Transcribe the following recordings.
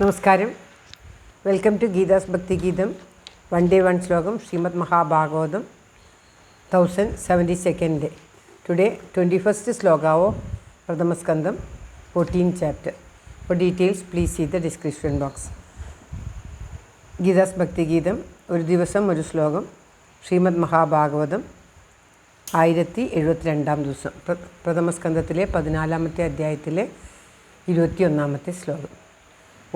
നമസ്കാരം. Welcome to Geetha's ഭക്തിഗീതം. One day one ശ്ലോകം, Srimad Mahabhagavatam 1072 day. Today 21st sloka of Pradhamaskandam 14th chapter. For details please see the description box. Geetha's Bhakthigeetham ഒരു ദിവസം ഒരു ശ്ലോകം, ശ്രീമദ് മഹാഭാഗവതം 1072 ദിവസം, പ്രഥമസ്കന്ധത്തിലെ 14ാമത്തെ അധ്യായത്തിലെ 21ാമത്തെ ശ്ലോകം.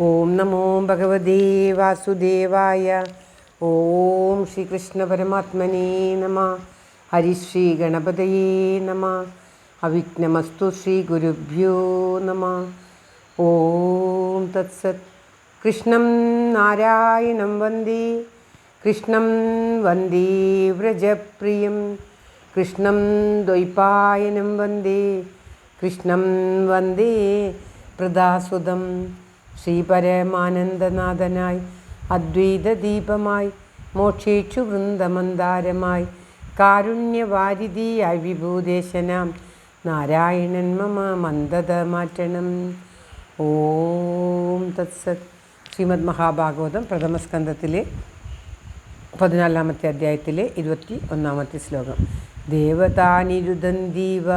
ഓം നമോ ഭഗവതേ വാസുദേവായ. ഓം ശ്രീകൃഷ്ണ പരമാത്മനേ നമഃ. ഹരിശ്രീ ഗണപതയേ നമഃ. അവിഘ്നമസ്തു ശ്രീ ഗുരുഭ്യോ നമഃ. ഓം തത്സത്. കൃഷ്ണം നാരായണം വന്ദേ, കൃഷ്ണം വന്ദേ വ്രജപ്രിയം, കൃഷ്ണം ദ്വൈപായനം വന്ദേ, കൃഷ്ണം വന്ദേ പ്രദാസുതം. ശ്രീപരമാനന്ദനാഥനായി അദ്വൈതദീപമായി, മോക്ഷേക്ഷു വൃന്ദമന്ദാരമായി, കാരുണ്യവാരിധിയായി വിഭൂദേശനാം നാരായണൻ മമ മന്ദത മാറ്റണം. ഓം തത്സത്. ശ്രീമദ് മഹാഭാഗവതം പ്രഥമസ്കന്ധത്തിലെ 14ാമത്തെ അധ്യായത്തിലെ 21ാമത്തെ ശ്ലോകം. ദേവതാനിരുദന്തീവ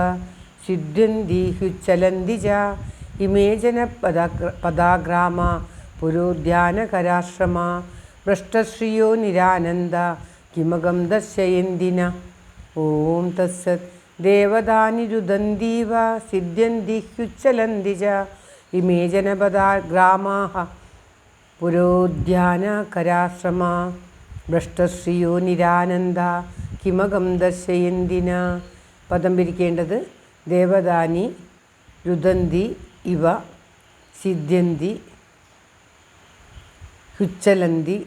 സിദ്ധ്യന്തി ഹ്യുച്ചലന്തി ച ഇമേ ജനപദാഗ്രാമ പുരോദ്യാനകരാശ്രമ ഭ്രഷ്ടശ്രിയോ നിരാനന്ദ കിമകം ദർശയന്തിന. ഓം തത്സത്. ദേവതാനിരുദന്തീവ സിദ്ധ്യന്തി ഹ്യുച്ചലന്തി ച ഇമേ ജനപദാഗ്രാമാഃ പുരോദ്യാനകരാശ്രമ ഭ്രഷ്ടശ്രിയോ നിരാനന്ദ കിമകം ദർശയന്തിന. പദം പിരിക്കേണ്ടത് ദേവതാനി രുദന്തി ഇവ സിദ്ധ്യന്തി ഹുച്ചലന്തി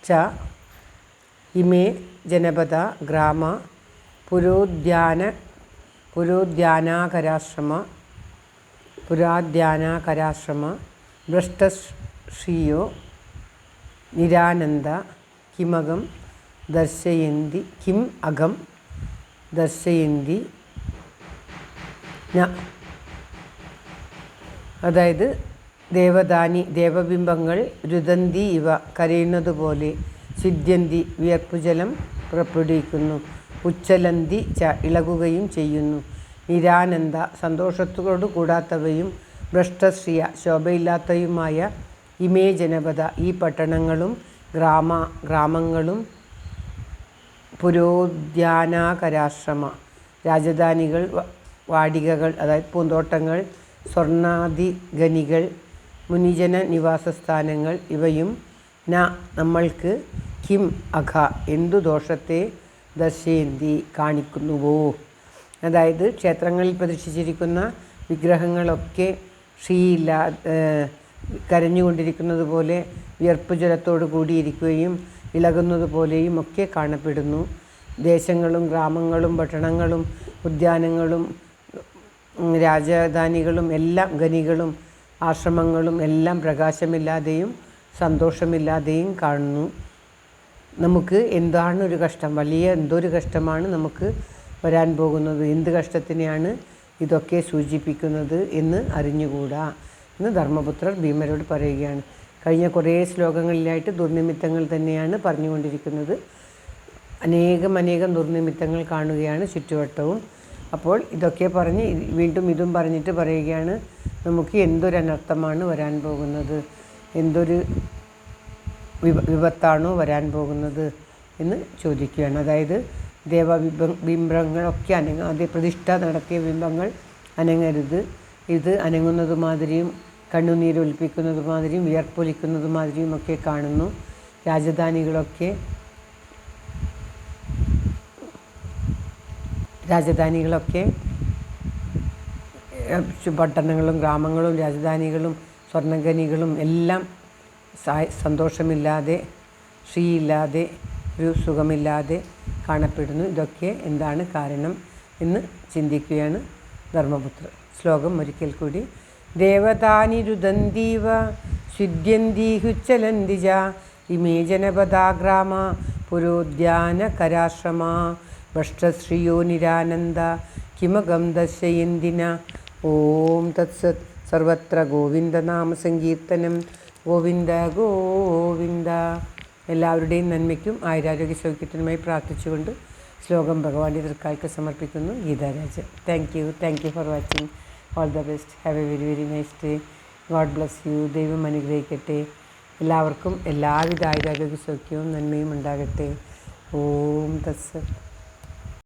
ച ഇമേ ജനപദ ഗ്രാമ പുരാദ്യാനാകരാശ്രമ ഭ്രഷ്ടശ്രിയോ നിരാനന്ദ കിമകം ദർശയന്തി കിം അകം ദർശയന്തി ന. അതായത് ദേവദാനി ദേവബിംബങ്ങൾ രുദന്തി ഇവ കരയുന്നതുപോലെ, സിദ്ധ്യന്തി വിയർപ്പുജലം പുറപ്പെടുവിക്കുന്നു, ഉച്ചലന്തി ച ഇളകുകയും ചെയ്യുന്നു, നിരാനന്ദ സന്തോഷത്തോടു കൂടാത്തവയും, ഭ്രഷ്ടശ്രിയ ശോഭയില്ലാത്തവയുമായ ഇമേ ജനപദ ഈ പട്ടണങ്ങളും ഗ്രാമങ്ങളും പുരോദ്യാനാകരാശ്രമ രാജധാനികൾ, വാടികകൾ അതായത് പൂന്തോട്ടങ്ങൾ, സ്വർണാദിഗനികൾ, മുനിജന നിവാസസ്ഥാനങ്ങൾ ഇവയും ന നമ്മൾക്ക് കിം അഘ എന്തു ദോഷത്തെ ദർശയന്തി കാണിക്കുന്നുവോ. അതായത് ക്ഷേത്രങ്ങളിൽ പ്രതിഷ്ഠിച്ചിരിക്കുന്ന വിഗ്രഹങ്ങളൊക്കെ കരഞ്ഞുകൊണ്ടിരിക്കുന്നത് പോലെ, വിയർപ്പ് ജലത്തോടു കൂടിയിരിക്കുകയും ഇളകുന്നത് പോലെയും ഒക്കെ കാണപ്പെടുന്നു. ദേശങ്ങളും ഗ്രാമങ്ങളും പട്ടണങ്ങളും ഉദ്യാനങ്ങളും രാജധാനികളും എല്ലാം, ഖനികളും ആശ്രമങ്ങളും എല്ലാം പ്രകാശമില്ലാതെയും സന്തോഷമില്ലാതെയും കാണുന്നു. നമുക്ക് എന്താണ് ഒരു കഷ്ടം, എന്തൊരു കഷ്ടമാണ് നമുക്ക് വരാൻ പോകുന്നത്, എന്ത് കഷ്ടത്തിനെയാണ് ഇതൊക്കെ സൂചിപ്പിക്കുന്നത് എന്ന് അറിഞ്ഞുകൂടാ എന്ന് ധർമ്മപുത്രർ ഭീമരോട് പറയുകയാണ്. കഴിഞ്ഞ കുറേ ശ്ലോകങ്ങളിലായിട്ട് ദുർനിമിത്തങ്ങൾ തന്നെയാണ് പറഞ്ഞുകൊണ്ടിരിക്കുന്നത്. അനേകം ദുർനിമിത്തങ്ങൾ കാണുകയാണ് ചുറ്റുവട്ടവും. അപ്പോൾ ഇതൊക്കെ പറഞ്ഞ് വീണ്ടും ഇതും പറഞ്ഞിട്ട് പറയുകയാണ്, നമുക്ക് എന്തൊരനർത്ഥമാണ് വരാൻ പോകുന്നത്, എന്തൊരു വിപത്താണോ വരാൻ പോകുന്നത് എന്ന് ചോദിക്കുകയാണ്. അതായത് ബിംബങ്ങളൊക്കെ അനങ്ങാതെ, പ്രതിഷ്ഠ നടത്തിയ ബിംബങ്ങൾ അനങ്ങരുത്, ഇത് അനങ്ങുന്നത് മാതിരിയും കണ്ണുനീരൊലിപ്പിക്കുന്നത് മാതിരിയും വിയർപ്പൊലിക്കുന്നത് മാതിരിയും ഒക്കെ കാണുന്നു. രാജധാനികളൊക്കെ പട്ടണങ്ങളും ഗ്രാമങ്ങളും രാജധാനികളും സ്വർണ്ണഖനികളും എല്ലാം സന്തോഷമില്ലാതെ, ശ്രീയില്ലാതെ, ഒരു സുഖമില്ലാതെ കാണപ്പെടുന്നു. ഇതൊക്കെ എന്താണ് കാരണം എന്ന് ചിന്തിക്കുകയാണ് ധർമ്മപുത്രർ. ശ്ലോകം ഒരിക്കൽ കൂടി. ദേവതാനിരുദന്തീവ സിദ്ധ്യന്തി ഹുച്ചലന്തി ച ഇമേ ജനപദാഗ്രാമ പുരോദ്യാനകരാശ്രമ ഭ്രഷ്ടശ്രിയോ നിരാനന്ദ കിമകം ദർശയന്തിന. ഓം തത്സത്. സർവത്ര ഗോവിന്ദനാമസങ്കീർത്തനം. ഗോവിന്ദ ഗോവിന്ദ. എല്ലാവരുടെയും നന്മയ്ക്കും ആയുരാരോഗ്യ സൗഖ്യത്തിനുമായി പ്രാർത്ഥിച്ചുകൊണ്ട് ശ്ലോകം ഭഗവാന്റെ തൃക്കാൽക്ക് സമർപ്പിക്കുന്നു. Geetha Rajan. Thank you for watching. All the best. Have A very very nice day. God bless you. ദൈവം അനുഗ്രഹിക്കട്ടെ. എല്ലാവർക്കും എല്ലാവിധ ആയുരാരോഗ്യ സൗഖ്യവും നന്മയും ഉണ്ടാകട്ടെ. ഓം തത്സത്.